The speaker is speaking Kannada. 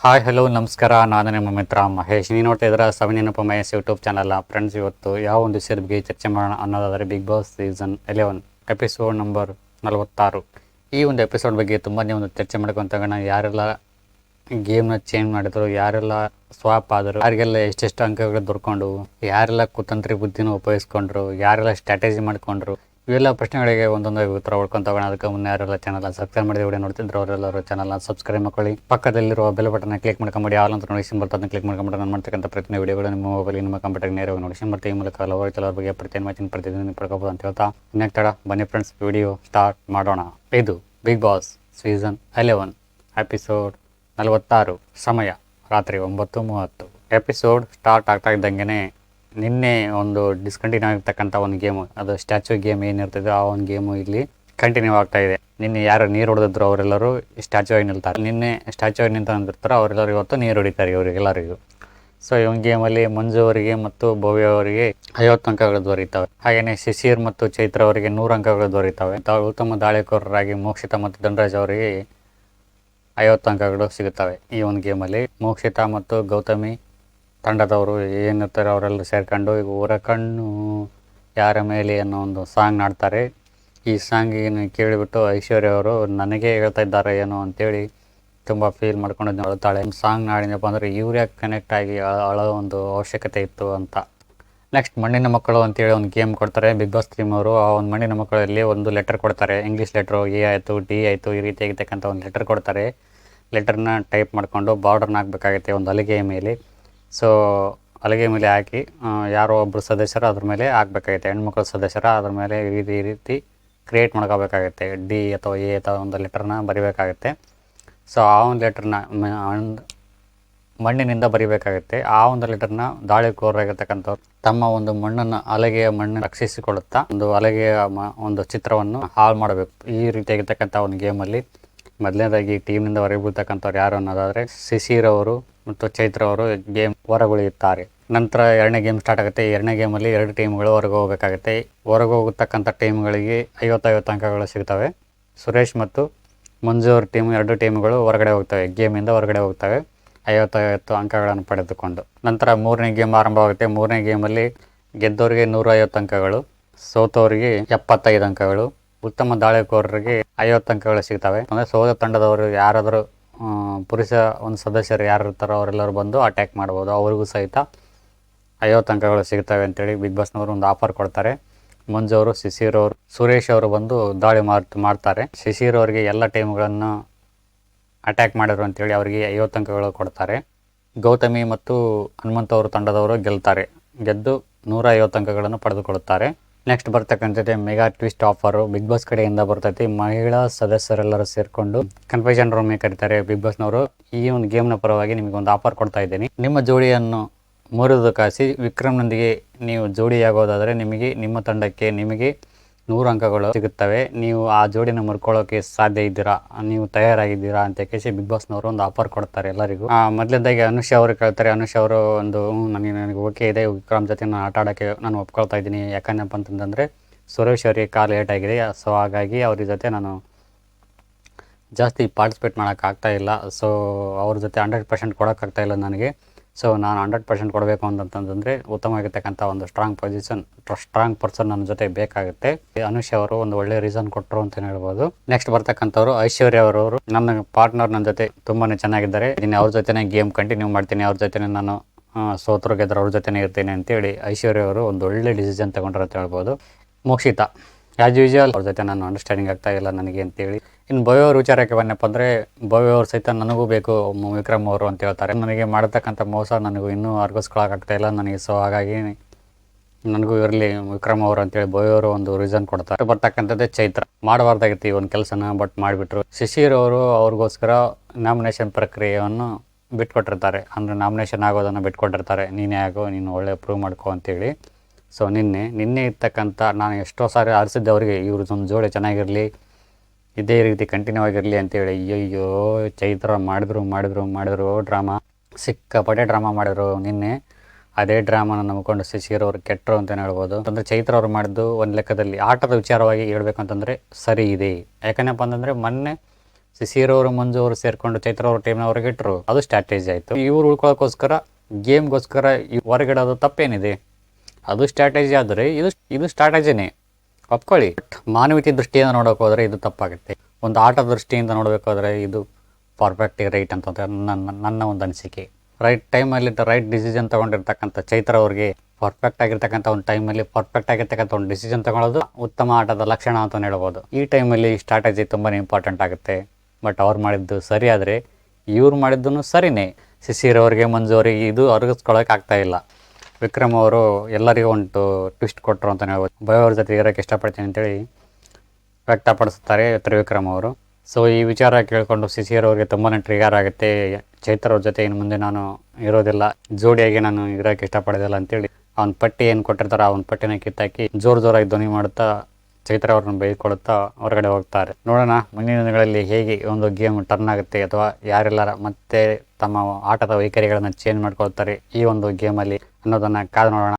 ಹಾಯ್ ಹಲೋ ನಮಸ್ಕಾರ, ನಾನು ನಿಮ್ಮ ಮಿತ್ರ ಮಹೇಶ್. ನೀವು ನೋಡ್ತಾ ಇದ್ದೀರಾ 7 ಮಹೇಶ್ ಯೂಟ್ಯೂಬ್ ಚಾನಲ್. ಫ್ರೆಂಡ್ಸ್, ಇವತ್ತು ಯಾವ ಒಂದು ವಿಷಯದ ಬಗ್ಗೆ ಚರ್ಚೆ ಮಾಡೋಣ ಅನ್ನೋದಾದರೆ Bigg Boss season 11 episode number 46. ಈ ಒಂದು ಎಪಿಸೋಡ್ ಬಗ್ಗೆ ತುಂಬಾ ಒಂದು ಚರ್ಚೆ ಮಾಡ್ಕೊಂತಾಗೋಣ. ಯಾರೆಲ್ಲ ಗೇಮ್ನ ಚೇಂಜ್ ಮಾಡಿದ್ರು, ಯಾರೆಲ್ಲ ಸ್ವಾಪ್ ಆದರು, ಯಾರಿಗೆಲ್ಲ ಎಷ್ಟೆಷ್ಟು ಅಂಕಗಳು ದೊರಕೊಂಡು, ಯಾರೆಲ್ಲ ಕುತಂತ್ರಿ ಬುದ್ಧಿನ ಉಪಯೋಗಿಸ್ಕೊಂಡ್ರು, ಯಾರೆಲ್ಲ ಸ್ಟ್ರಾಟಜಿ ಮಾಡ್ಕೊಂಡ್ರು, ಇವೆಲ್ಲ ಪ್ರಶ್ನೆಗಳಿಗೆ ಒಂದೊಂದಾಗಿ ಉತ್ತರ ಹೊಡ್ಕೊಂತ ಹೋಗೋಣ. ಅದಕ್ಕೆ ಮುನ್ನೆ ಯಾರೆಲ್ಲ ಚಾನಲ್ ಸಬ್ಸ್ಕ್ರೈಬ್ ಮಾಡಿದ ವಿಡಿಯೋ ನೋಡ್ತಿದ್ರು ಅವರೆಲ್ಲರೂ ಚಾನಲ್ನ ಸಬ್ಸ್ಕ್ರೈಬ್ ಮಾಡ್ಕೊಳ್ಳಿ. ಪಕ್ಕದಲ್ಲಿರುವ ಬೆಲ್ ಬಟನ್ ಕ್ಲಿಕ್ ಮಾಡ್ಕೊಂಬಿಡಿ. ಆಲ್ ಅಂತ ನೋಟಿಫಿಕೇಶನ್ ಬರ್ತದೆ, ಕ್ಲಿಕ್ ಮಾಡ್ಕೊಂಬಿಟ್ಟು ನಾನು ಮಾಡ್ತಕ್ಕಂಥ ಪ್ರತಿಯೊಂದು ವಿಡಿಯೋಗಳು ನಿಮ್ಮ ಮೊಬೈಲ್ ನಿಮ್ಮ ಕಂಪ್ಯೂಟರ್ ನೇರವಾಗಿ ನೋಟಿಫಿಕೇಶನ್ ಬರ್ತೀವಿ. ಈ ಮೂಲಕ ಹಲವಾರು ಕೆಲವರ ಬಗ್ಗೆ ಪ್ರತಿದಿನ ಪಡ್ಕೋಬೋದು ಅಂತ ಹೇಳ್ತಾ ಇನ್ನೊಂದು ತಡ ಬನ್ನಿ ಫ್ರೆಂಡ್ಸ್, ವಿಡಿಯೋ ಸ್ಟಾರ್ಟ್ ಮಾಡೋಣ. ಇದು ಬಿಗ್ ಬಾಸ್ ಸೀಸನ್ 11 ಎಪಿಸೋಡ್ 46. ಸಮಯ ರಾತ್ರಿ 9:30. ಎಪಿಸೋಡ್ ಸ್ಟಾರ್ಟ್ ಆಗ್ತಾ ಇದ್ದಂಗೆ ನಿನ್ನೆ ಒಂದು ಡಿಸ್ಕಂಟಿನ್ಯೂ ಆಗಿರ್ತಕ್ಕಂಥ ಒಂದು ಗೇಮು, ಅದು ಸ್ಟ್ಯಾಚ್ಯೂ ಗೇಮ್ ಏನಿರ್ತದೆ ಆ ಒಂದು ಗೇಮು ಇಲ್ಲಿ ಕಂಟಿನ್ಯೂ ಆಗ್ತಾ ಇದೆ. ನಿನ್ನೆ ಯಾರು ನೀರು ಹೊಡೆದಿದ್ರು ಅವರೆಲ್ಲರೂ ಸ್ಟ್ಯಾಚ್ಯೂ ಆಗಿ ನಿಲ್ತಾರೆ. ನಿನ್ನೆ ಸ್ಟ್ಯಾಚ್ಯೂ ಆಗಿ ನಿಂತ ನಿಂತಿರ್ತಾರೆ, ಅವರೆಲ್ಲರೂ ಇವತ್ತು ನೀರು ಹೊಡಿತಾರೆ ಇವರಿಗೆಲ್ಲರಿಗೂ. ಸೊ ಈ ಒಂದು ಗೇಮಲ್ಲಿ ಮಂಜು ಅವರಿಗೆ ಮತ್ತು ಭವ್ಯ ಅವರಿಗೆ 50 ಅಂಕಗಳು ದೊರೆಯುತ್ತವೆ. ಹಾಗೆಯೇ ಶಿಶಿರ್ ಮತ್ತು ಚೈತ್ರ ಅವರಿಗೆ 100 ಅಂಕಗಳು ದೊರೆಯುತ್ತವೆ. ಉತ್ತಮ ದಾಳಿಕೋರರಾಗಿ ಮೋಕ್ಷಿತಾ ಮತ್ತು ಧನರಾಜ್ ಅವರಿಗೆ 50 ಅಂಕಗಳು ಸಿಗುತ್ತವೆ. ಈ ಒಂದು ಗೇಮಲ್ಲಿ ಮೋಕ್ಷಿತಾ ಮತ್ತು ಗೌತಮಿ ತಂಡದವರು ಏನಿರ್ತಾರೆ ಅವರೆಲ್ಲ ಸೇರ್ಕೊಂಡು ಈಗ ಊರ ಕಣ್ಣು ಯಾರ ಮೇಲೆ ಅನ್ನೋ ಒಂದು ಸಾಂಗ್ ನಾಡ್ತಾರೆ. ಈ ಸಾಂಗಿನ ಕೇಳಿಬಿಟ್ಟು ಐಶ್ವರ್ಯ ಅವರು ನನಗೆ ಹೇಳ್ತಾ ಇದ್ದಾರೆ ಏನೋ ಅಂತೇಳಿ ತುಂಬ ಫೀಲ್ ಮಾಡ್ಕೊಂಡು ಅಳ್ತಾಳೆ. ಸಾಂಗ್ ನಾಡಿನಪ್ಪ ಅಂದರೆ ಇವ್ರು ಯಾಕೆ ಕನೆಕ್ಟ್ ಆಗಿ ಅಳೋ ಒಂದು ಅವಶ್ಯಕತೆ ಇತ್ತು ಅಂತ. ನೆಕ್ಸ್ಟ್ ಮಣ್ಣಿನ ಮಕ್ಕಳು ಅಂತೇಳಿ ಒಂದು ಗೇಮ್ ಕೊಡ್ತಾರೆ ಬಿಗ್ ಬಾಸ್ ಟೀಮ್ ಅವರು. ಆ ಒಂದು ಮಣ್ಣಿನ ಮಕ್ಕಳಲ್ಲಿ ಒಂದು ಲೆಟರ್ ಕೊಡ್ತಾರೆ, ಇಂಗ್ಲೀಷ್ ಲೆಟ್ರು, ಎ ಆಯಿತು ಡಿ ಆಯಿತು, ಈ ರೀತಿಯಾಗಿರ್ತಕ್ಕಂಥ ಒಂದು ಲೆಟರ್ ಕೊಡ್ತಾರೆ. ಲೆಟರ್ನ ಟೈಪ್ ಮಾಡಿಕೊಂಡು ಬಾರ್ಡರ್ನ ಹಾಕಬೇಕಾಗುತ್ತೆ ಒಂದು ಹಲಗೆಯ ಮೇಲೆ. ಸೊ ಹಲಗೆ ಮೇಲೆ ಹಾಕಿ ಯಾರೋ ಒಬ್ಬರು ಸದಸ್ಯರು ಅದ್ರ ಮೇಲೆ ಹಾಕಬೇಕಾಗುತ್ತೆ, ಹೆಣ್ಮಕ್ಳು ಸದಸ್ಯರ ಅದ್ರ ಮೇಲೆ ಈ ರೀತಿ ಕ್ರಿಯೇಟ್ ಮಾಡ್ಕೋಬೇಕಾಗುತ್ತೆ. ಡಿ ಅಥವಾ ಎ ಅಥವಾ ಒಂದು ಲೆಟರ್ನ ಬರಿಬೇಕಾಗುತ್ತೆ. ಸೊ ಆ ಒಂದು ಲೆಟರ್ನ ಮಣ್ಣಿನಿಂದ ಬರಿಬೇಕಾಗುತ್ತೆ. ಆ ಒಂದು ಲೆಟರ್ನ ದಾಳಿಕೋರರಾಗಿರ್ತಕ್ಕಂಥವ್ರು ತಮ್ಮ ಒಂದು ಮಣ್ಣನ್ನು ಹಲಗೆಯ ಮಣ್ಣನ್ನು ರಕ್ಷಿಸಿಕೊಳ್ಳುತ್ತಾ ಒಂದು ಹಲಗೆಯ ಒಂದು ಚಿತ್ರವನ್ನು ಹಾಳು ಮಾಡಬೇಕು. ಈ ರೀತಿಯಾಗಿರ್ತಕ್ಕಂಥ ಒಂದು ಗೇಮಲ್ಲಿ ಮೊದಲನೇದಾಗಿ ಟೀಮ್ನಿಂದ ಹೊರಗೆ ಬೀಳ್ತಕ್ಕಂಥವ್ರು ಯಾರು ಅನ್ನೋದಾದರೆ ಶಿಶಿರ್ ಅವರು ಮತ್ತು ಚೈತ್ರ ಅವರು ಗೇಮ್ ಹೊರಗುಳಿಯುತ್ತಾರೆ. ನಂತರ ಎರಡನೇ ಗೇಮ್ ಸ್ಟಾರ್ಟ್ ಆಗುತ್ತೆ. ಎರಡನೇ ಗೇಮಲ್ಲಿ 2 ಟೀಮ್ಗಳು ಹೊರಗೆ ಹೋಗಬೇಕಾಗುತ್ತೆ. ಹೊರಗೆ ಹೋಗತಕ್ಕಂಥ ಟೀಮ್ಗಳಿಗೆ 50 ಅಂಕಗಳು ಸಿಗ್ತವೆ. ಸುರೇಶ್ ಮತ್ತು ಮಂಜು ಅವ್ರ ಟೀಮ್ 2 ಟೀಮ್ಗಳು ಹೊರಗಡೆ ಹೋಗ್ತವೆ, ಗೇಮಿಂದ ಹೊರಗಡೆ ಹೋಗ್ತವೆ 50 ಅಂಕಗಳನ್ನು ಪಡೆದುಕೊಂಡು. ನಂತರ 3ನೇ ಗೇಮ್ ಆರಂಭವಾಗುತ್ತೆ. 3ನೇ ಗೇಮಲ್ಲಿ ಗೆದ್ದವರಿಗೆ 150 ಅಂಕಗಳು, ಸೋತವರಿಗೆ 75 ಅಂಕಗಳು, ಉತ್ತಮ ದಾಳಿಕೋರರಿಗೆ 50 ಅಂಕಗಳು ಸಿಗ್ತವೆ. ಅಂದರೆ ಸೋದ ತಂಡದವರು ಯಾರಾದರೂ ಪುರುಷ ಒಂದು ಸದಸ್ಯರು ಯಾರು ಇರ್ತಾರೋ ಅವರೆಲ್ಲರೂ ಬಂದು ಅಟ್ಯಾಕ್ ಮಾಡ್ಬೋದು, ಅವ್ರಿಗೂ ಸಹಿತ 50 ಅಂಕಗಳು ಸಿಗ್ತವೆ ಅಂತೇಳಿ ಬಿಗ್ ಬಾಸ್ನವರು ಒಂದು ಆಫರ್ ಕೊಡ್ತಾರೆ. ಮಂಜು ಅವರು, ಶಿಶಿರ್ ಅವರು, ಸುರೇಶ್ ಅವರು ಬಂದು ದಾಳಿ ಮಾಡ್ತಾರೆ. ಶಿಶಿರ್ ಅವರಿಗೆ ಎಲ್ಲ ಟೀಮ್ಗಳನ್ನು ಅಟ್ಯಾಕ್ ಮಾಡಿದ್ರು ಅಂತೇಳಿ ಅವರಿಗೆ 50 ಅಂಕಗಳು ಕೊಡ್ತಾರೆ. ಗೌತಮಿ ಮತ್ತು ಹನುಮಂತ ಅವರು ತಂಡದವರು ಗೆದ್ದು 150 ಅಂಕಗಳನ್ನು ಪಡೆದುಕೊಳ್ಳುತ್ತಾರೆ. ನೆಕ್ಸ್ಟ್ ಬರ್ತಕ್ಕಂಥದ್ದೇ mega twist offer Bigg Boss ಕಡೆಯಿಂದ ಬರ್ತೈತಿ. ಮಹಿಳಾ ಸದಸ್ಯರೆಲ್ಲರೂ ಸೇರಿಕೊಂಡು ಕನ್ಫ್ಯೂಷನ್ ರೂಮ್ಗೆ ಕರೀತಾರೆ ಬಿಗ್ ಬಾಸ್ನವರು. ಈ ಒಂದು ಗೇಮ್ನ ಪರವಾಗಿ ನಿಮಗೆ ಒಂದು ಆಫರ್ ಕೊಡ್ತಾ ಇದ್ದೀನಿ. ನಿಮ್ಮ ಜೋಡಿಯನ್ನು ಮುರಿದು ಕಾಸಿ ವಿಕ್ರಮ್ನೊಂದಿಗೆ ನೀವು ಜೋಡಿಯಾಗೋದಾದರೆ ನಿಮ್ಮ ತಂಡಕ್ಕೆ 100 ಅಂಕಗಳು ಸಿಗುತ್ತವೆ. ನೀವು ಆ ಜೋಡಿನ ಮುರ್ಕೊಳ್ಳೋಕೆ ಸಾಧ್ಯ ಇದ್ದೀರಾ, ನೀವು ತಯಾರಾಗಿದ್ದೀರಾ ಅಂತ ಕೇಸಿ ಬಿಗ್ ಬಾಸ್ನವರು ಒಂದು ಆಫರ್ ಕೊಡ್ತಾರೆ ಎಲ್ಲರಿಗೂ. ಮೊದಲನೇದಾಗಿ ಅನುಷ್ ಅವರು ಕೇಳ್ತಾರೆ. ಅನುಷ್ ಅವರು ಒಂದು ನನಗೆ ಓಕೆ ಇದೆ, ವಿಕ್ರಮ್ ಜೊತೆ ನಾನು ಆಟ ಆಡೋಕ್ಕೆ ನಾನು ಒಪ್ಕೊಳ್ತಾ ಇದ್ದೀನಿ. ಯಾಕಂದಪ್ಪ ಅಂತಂದರೆ ಸುರೇಶ್ ಅವರಿಗೆ ಕಾಲು ಲೇಟ್ ಆಗಿದೆ. ಸೊ ಹಾಗಾಗಿ ಅವ್ರ ಜೊತೆ ನಾನು ಜಾಸ್ತಿ ಪಾರ್ಟಿಸಿಪೇಟ್ ಮಾಡೋಕ್ಕಾಗ್ತಾ ಇಲ್ಲ. ಸೊ ಅವ್ರ ಜೊತೆ 100% ಕೊಡೋಕ್ಕಾಗ್ತಾ ಇಲ್ಲ ನನಗೆ. ಸೊ ನಾನು 100% ಕೊಡಬೇಕು ಅಂತಂತಂದರೆ ಉತ್ತಮವಾಗಿರ್ತಕ್ಕಂಥ ಒಂದು ಸ್ಟ್ರಾಂಗ್ ಪರ್ಸನ್ ನನ್ನ ಜೊತೆ ಬೇಕಾಗುತ್ತೆ. ಅನುಷ್ ಅವರು ಒಂದು ಒಳ್ಳೆ ರೀಸನ್ ಕೊಟ್ಟರು ಅಂತ ಹೇಳ್ಬೋದು. ನೆಕ್ಸ್ಟ್ ಬರ್ತಕ್ಕಂಥವ್ರು ಐಶ್ವರ್ಯ ಅವರವರು. ನನ್ನ ಪಾರ್ಟ್ನರ್ ನನ್ನ ಜೊತೆ ತುಂಬಾ ಚೆನ್ನಾಗಿದ್ದಾರೆ, ಅವ್ರ ಜೊತೆನೇ ಗೇಮ್ ಕಂಟಿನ್ಯೂ ಮಾಡ್ತೀನಿ, ಅವ್ರ ಜೊತೆ ನಾನು ಸೋತರು ಗೆದ್ರು ಅವ್ರ ಜೊತೆನೇ ಇರ್ತೀನಿ ಅಂತೇಳಿ ಐಶ್ವರ್ಯ ಅವರು ಒಂದು ಒಳ್ಳೆ ಡಿಸಿಷನ್ ತಗೊಂಡ್ರು ಅಂತ ಹೇಳ್ಬೋದು. ಮೋಕ್ಷಿತಾ ಆ್ಯಸ್ ಯೂಶುವಲ್ ಅವ್ರ ಜೊತೆ ನಾನು ಅಂಡರ್ಸ್ಟ್ಯಾಂಡಿಂಗ್ ಆಗ್ತಾ ಇಲ್ಲ ನನಗೆ ಅಂತೇಳಿ. ಇನ್ನು ಭವ್ಯ ಅವ್ರ ವಿಚಾರಕ್ಕೆ ಬಂದಪ್ಪ ಅಂದರೆ ಭವ್ಯ ಅವ್ರು ಸಹಿತ ನನಗೂ ಬೇಕು ವಿಕ್ರಮ್ ಅವರು ಅಂತ ಹೇಳ್ತಾರೆ. ನನಗೆ ಮಾಡತಕ್ಕಂಥ ಮೋಸ ನನಗೂ ಇನ್ನೂ ಅರ್ಗಿಸ್ಕೊಳಕ್ಕಾಗ್ತಾ ಇಲ್ಲ ನನಗೆ. ಸೊ ಹಾಗಾಗಿ ನನಗೂ ಇರಲಿ ವಿಕ್ರಮ್ ಅವರು ಅಂತೇಳಿ ಭವ್ಯ ಅವರು ಒಂದು ರೀಸನ್ ಕೊಡ್ತಾರೆ. ಬರ್ತಕ್ಕಂಥದ್ದೇ ಚೈತ್ರ. ಮಾಡಬಾರ್ದಾಗಿತ್ತು ಈ ಒಂದು ಕೆಲಸನ, ಬಟ್ ಮಾಡಿಬಿಟ್ರು. ಶಿಶಿರ್ ಅವರು ಅವ್ರಿಗೋಸ್ಕರ ನಾಮಿನೇಷನ್ ಪ್ರಕ್ರಿಯೆಯನ್ನು ಬಿಟ್ಕೊಟ್ಟಿರ್ತಾರೆ. ಅಂದರೆ ನಾಮಿನೇಷನ್ ಆಗೋದನ್ನು ಬಿಟ್ಕೊಟ್ಟಿರ್ತಾರೆ. ನೀನೇ ಆಗೋ, ನೀನು ಒಳ್ಳೆ ಪ್ರೂವ್ ಮಾಡ್ಕೋ ಅಂತೇಳಿ. ಸೊ ನಿನ್ನೆ ಇರ್ತಕ್ಕಂಥ ನಾನು ಎಷ್ಟೋ ಸಾರಿ ಆರಿಸಿದ್ದೆ ಅವರಿಗೆ, ಇವರು ಒಂದು ಜೋಡಿ ಚೆನ್ನಾಗಿರಲಿ, ಇದೇ ರೀತಿ ಕಂಟಿನ್ಯೂ ಆಗಿರಲಿ ಅಂತೇಳಿ. ಅಯ್ಯೋ ಚೈತ್ರ ಮಾಡಿದ್ರು ಡ್ರಾಮಾ, ಸಿಕ್ಕಾಪಟ್ಟೆ ಡ್ರಾಮಾ ಮಾಡಿದ್ರು ನಿನ್ನೆ. ಅದೇ ಡ್ರಾಮಾನ ನಂಬ್ಕೊಂಡು ಶಿಶಿರ್ ಅವರು ಕೆಟ್ಟರು ಅಂತಲೇ ಹೇಳ್ಬೋದು. ಅಂದರೆ ಚೈತ್ರ ಅವರು ಮಾಡಿದ್ದು ಒಂದು ಲೆಕ್ಕದಲ್ಲಿ ಆಟದ ವಿಚಾರವಾಗಿ ಹೇಳ್ಬೇಕಂತಂದರೆ ಸರಿ ಇದೆ. ಯಾಕಂದಪ್ಪ ಅಂತಂದರೆ ಮೊನ್ನೆ ಶಿಶಿರ್ ಅವರು ಮಂಜು ಅವರು ಸೇರ್ಕೊಂಡು ಚೈತ್ರ ಅವ್ರ ಟೀಮ್ನ ಅವ್ರಿಗೆ ಇಟ್ಟರು, ಅದು ಸ್ಟ್ರಾಟಜಿ ಆಯಿತು. ಇವ್ರು ಉಳ್ಕೊಳ್ಳೋಕ್ಕೋಸ್ಕರ ಗೇಮ್ಗೋಸ್ಕರ ಹೊರಗಡೆ ಅದು ತಪ್ಪೇನಿದೆ, ಅದು ಸ್ಟ್ರಾಟಜಿ. ಆದರೆ ಇದು ಸ್ಟ್ರಾಟಜಿನೇ, ಒಪ್ಕೊಳ್ಳಿ. ಬಟ್ ಮಾನವೀಯತೆ ದೃಷ್ಟಿಯಿಂದ ನೋಡೋಕೆ ಹೋದರೆ ಇದು ತಪ್ಪಾಗುತ್ತೆ. ಒಂದು ಆಟದ ದೃಷ್ಟಿಯಿಂದ ನೋಡಬೇಕಾದ್ರೆ ಇದು ಪರ್ಫೆಕ್ಟ್ ರೈಟ್ ಅಂತ ನನ್ನ ಒಂದು ಅನಿಸಿಕೆ. ರೈಟ್ ಟೈಮಲ್ಲಿ ರೈಟ್ ಡಿಸಿಷನ್ ತೊಗೊಂಡಿರ್ತಕ್ಕಂಥ ಚೈತ್ರ ಅವ್ರಿಗೆ ಪರ್ಫೆಕ್ಟ್ ಆಗಿರ್ತಕ್ಕಂಥ ಒಂದು ಟೈಮಲ್ಲಿ ಪರ್ಫೆಕ್ಟ್ ಆಗಿರ್ತಕ್ಕಂಥ ಒಂದು ಡಿಸಿಷನ್ ತೊಗೊಳ್ಳೋದು ಉತ್ತಮ ಆಟದ ಲಕ್ಷಣ ಅಂತ ಹೇಳ್ಬೋದು. ಈ ಟೈಮಲ್ಲಿ ಸ್ಟ್ರಾಟಜಿ ತುಂಬಾ ಇಂಪಾರ್ಟೆಂಟ್ ಆಗುತ್ತೆ. ಬಟ್ ಅವ್ರು ಮಾಡಿದ್ದು ಸರಿ, ಆದರೆ ಇವ್ರು ಮಾಡಿದ್ದು ಸರಿನೇ. ಶಿಶಿರ್ ಅವ್ರಿಗೆ ಮಂಜು ಅವರಿಗೆ ಇದು ಅರಗಿಸ್ಕೊಳ್ಳೋಕೆ ಆಗ್ತಾ ಇಲ್ಲ. ವಿಕ್ರಮ್ ಅವರು ಎಲ್ಲರಿಗೂ ಒಂದು ಟ್ವಿಸ್ಟ್ ಕೊಟ್ಟರು ಅಂತಲೇ ಹೇಳ್ಬೋದು. ಭಯ ಅವ್ರ ಜೊತೆ ಇರೋಕ್ಕೆ ಇಷ್ಟಪಡ್ತೀನಿ ಅಂತೇಳಿ ವ್ಯಕ್ತಪಡಿಸ್ತಾರೆ ತ್ರಿವಿಕ್ರಮ್ ಅವರು. ಸೊ ಈ ವಿಚಾರ ಕೇಳಿಕೊಂಡು ಶಿಶಿರ್ ಅವ್ರಿಗೆ ತುಂಬಾ ಟ್ರಿಗರ್ ಆಗುತ್ತೆ. ಚೈತ್ರ ಅವ್ರ ಜೊತೆ ಇನ್ನು ಮುಂದೆ ನಾನು ಇರೋದಿಲ್ಲ, ಜೋಡಿಯಾಗಿ ನಾನು ಇರೋಕ್ಕೆ ಇಷ್ಟಪಡೋದಿಲ್ಲ ಅಂತೇಳಿ ಅವ್ನ ಪಟ್ಟಿ ಏನು ಕೊಟ್ಟಿರ್ತಾರೆ ಅವ್ನ ಪಟ್ಟಿನ ಕಿತ್ತಾಕಿ ಜೋರಾಗಿ ಧ್ವನಿ ಮಾಡುತ್ತಾ ಚೈತ್ರ ಅವ್ರನ್ನ ಬೈಕೊಡುತ್ತಾ ಹೊರಗಡೆ ಹೋಗ್ತಾರೆ. ನೋಡೋಣ ಮುಂದಿನ ದಿನಗಳಲ್ಲಿ ಹೇಗೆ ಒಂದು ಗೇಮ್ ಟರ್ನ್ ಆಗುತ್ತೆ, ಅಥವಾ ಯಾರೆಲ್ಲರ ಮತ್ತೆ ತಮ್ಮ ಆಟದ ವೈಖರಿಗಳನ್ನು ಚೇಂಜ್ ಮಾಡ್ಕೊಳ್ತಾರೆ ಈ ಒಂದು ಗೇಮಲ್ಲಿ ಅನ್ನೋದನ್ನು ಕಾದು ನೋಡೋಣ.